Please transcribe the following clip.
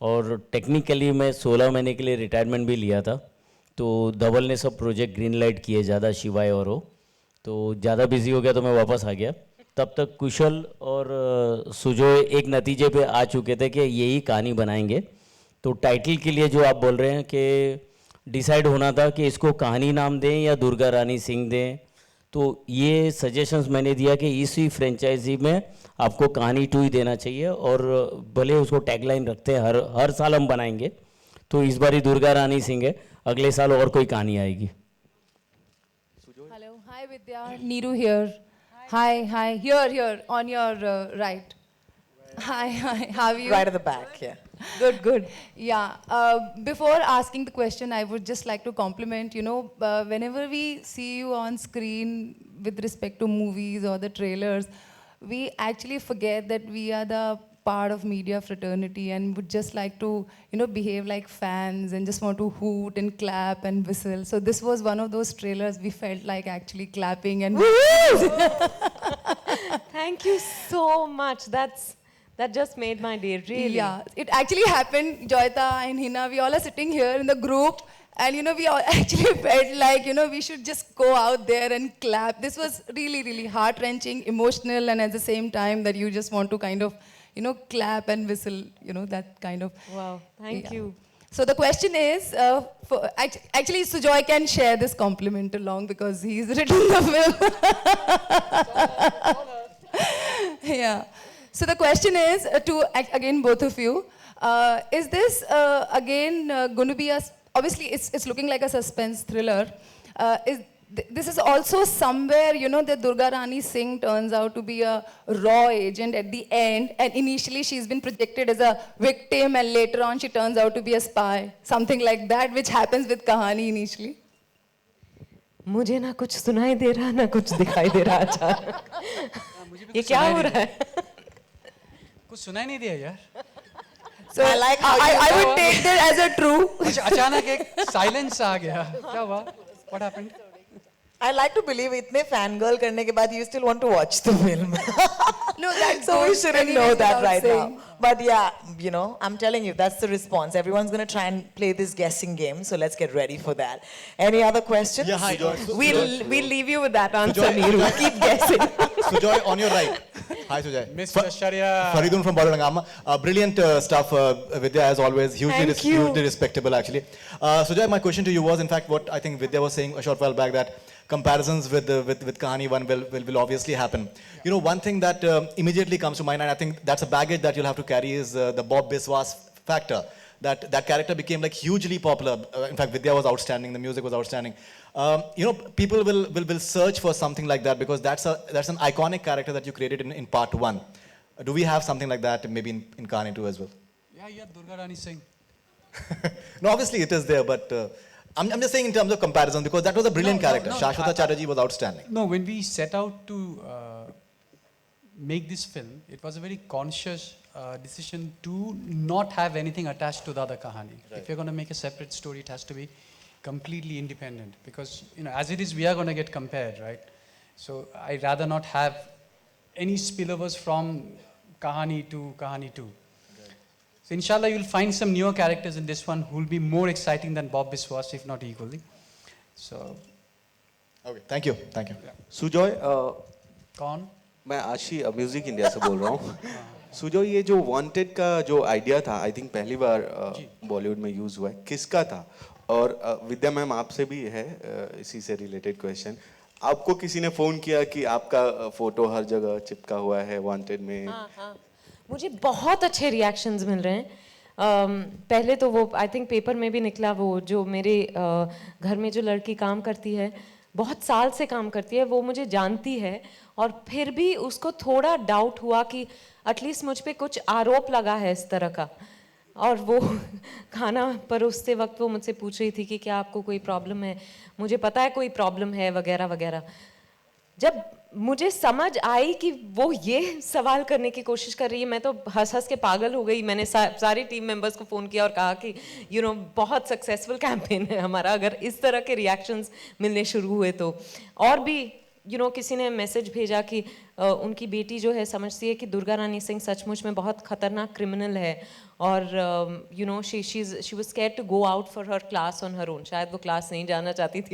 और टेक्निकली मैं 16 महीने के लिए रिटायरमेंट भी लिया था। तो धवल ने सब प्रोजेक्ट ग्रीन लाइट किए ज़्यादा, शिवाय और वो तो ज़्यादा बिजी हो गया तो मैं वापस आ गया। तब तक कुशल और सुजोय एक नतीजे पे आ चुके थे कि यही कहानी बनाएंगे। तो टाइटल के लिए जो आप बोल रहे हैं कि डिसाइड होना था कि इसको कहानी नाम दें या दुर्गा रानी सिंह दें, तो ये सजेशंस मैंने दिया कि इसी फ्रेंचाइजी में आपको कहानी 2 ही देना चाहिए, और भले उसको टैगलाइन रखते हैं हर साल हम बनाएंगे। तो इस बार ही दुर्गा रानी सिंह है, अगले साल और कोई कहानी आएगी। Hello, hi Vidya, Neeru here. Hi, here, on your right. Hi, how are you? Right at the back, yeah. Good. Yeah, before asking the question, I would just like to compliment, whenever we see you on screen with respect to movies or the trailers, we actually forget that we are the part of media fraternity and would just like to, behave like fans and just want to hoot and clap and whistle. So this was one of those trailers we felt like actually clapping and Thank you so much. That just made my day, really. Yeah, it actually happened. Joyita and Hina, we all are sitting here in the group, and we all actually felt like we should just go out there and clap. This was really, really heart-wrenching, emotional, and at the same time that you just want to kind of clap and whistle. That kind of. Wow, thank you. So the question is, actually Sujoy can share this compliment along because he's written the film. Yeah. So the question is to again both of you, is this again going to be obviously it's looking like a suspense thriller. This is also somewhere that Durga Rani Singh turns out to be a raw agent at the end, and initially she's been projected as a victim and later on she turns out to be a spy, something like that, which happens with Kahani initially. मुझे ना कुछ सुनाई दे रहा ना कुछ दिखाई दे रहा अचानक। ये क्या हो रहा है? कुछ सुनाई नहीं दिया यार। So I would take that as a true. अचानक एक साइलेंस आ गया। क्या हुआ? What happened? I like to believe itne fangirl करने के बाद you still want to watch the film. No, that's so we shouldn't know that right saying. now. But yeah, I'm telling you, that's the response. Everyone's going to try and play this guessing game, so let's get ready for that. Any other questions? Yeah, hi. We'll leave you with that answer, Neeru. Keep guessing. Sujoy, on your right. Hi, Sujoy. Miss Sharia. Faridun from Balurangama. Brilliant stuff, Vidya, as always. Hugely respectable, actually. Sujoy, my question to you was, in fact, what I think Vidya was saying a short while back, that comparisons with Kahani 1 will obviously happen. One thing that immediately comes to mind, and I think that's a baggage that you'll have to carry, is the Bob Biswas factor. That character became like hugely popular. In fact, Vidya was outstanding. The music was outstanding. People will search for something like that because that's an iconic character that you created in part 1. Do we have something like that maybe in Kahani 2 as well? Yeah, Durga Rani Singh. No, obviously it is there, but I'm just saying in terms of comparison, because that was a brilliant character. Shashwata Chatterjee was outstanding. No, when we set out to make this film, it was a very conscious decision to not have anything attached to the other Kahani. Right. If you're going to make a separate story, it has to be completely independent, because as it is, we are going to get compared, right? So I'd rather not have any spillovers from Kahani to Kahani 2. So inshallah, you'll find some newer characters in this one who will be more exciting than Bob Biswas, if not equally. So. Okay, thank you. Yeah. Sujoy कौन? मैं आशी music India से बोल रहा हूँ। सुजॉय, ये जो wanted का जो आइडिया था, आई थिंक पहली बार बॉलीवुड में यूज हुआ है, किसका था? और विद्या मैम आपसे भी है इसी से रिलेटेड क्वेश्चन, आपको किसी ने फोन किया कि आपका फोटो हर जगह चिपका हुआ है वांटेड में? हाँ। मुझे बहुत अच्छे रिएक्शंस मिल रहे हैं। पहले तो वो आई थिंक पेपर में भी निकला, वो जो मेरे घर में जो लड़की काम करती है, बहुत साल से काम करती है, वो मुझे जानती है, और फिर भी उसको थोड़ा डाउट हुआ कि एटलीस्ट मुझ पे कुछ आरोप लगा है इस तरह का। और वो खाना परोसते वक्त वो मुझसे पूछ रही थी कि क्या आपको कोई प्रॉब्लम है, मुझे पता है कोई प्रॉब्लम है वगैरह वगैरह। जब मुझे समझ आई कि वो ये सवाल करने की कोशिश कर रही है, मैं तो हंस हंस के पागल हो गई। मैंने सारी टीम मेंबर्स को फ़ोन किया और कहा कि बहुत सक्सेसफुल कैंपेन है हमारा, अगर इस तरह के रिएक्शंस मिलने शुरू हुए तो। और भी किसी ने मैसेज भेजा कि उनकी बेटी जो है समझती है कि दुर्गा रानी सिंह सचमुच में बहुत खतरनाक क्रिमिनल है और she was scared to go out for her class on her own, शायद वो क्लास नहीं जाना चाहती थी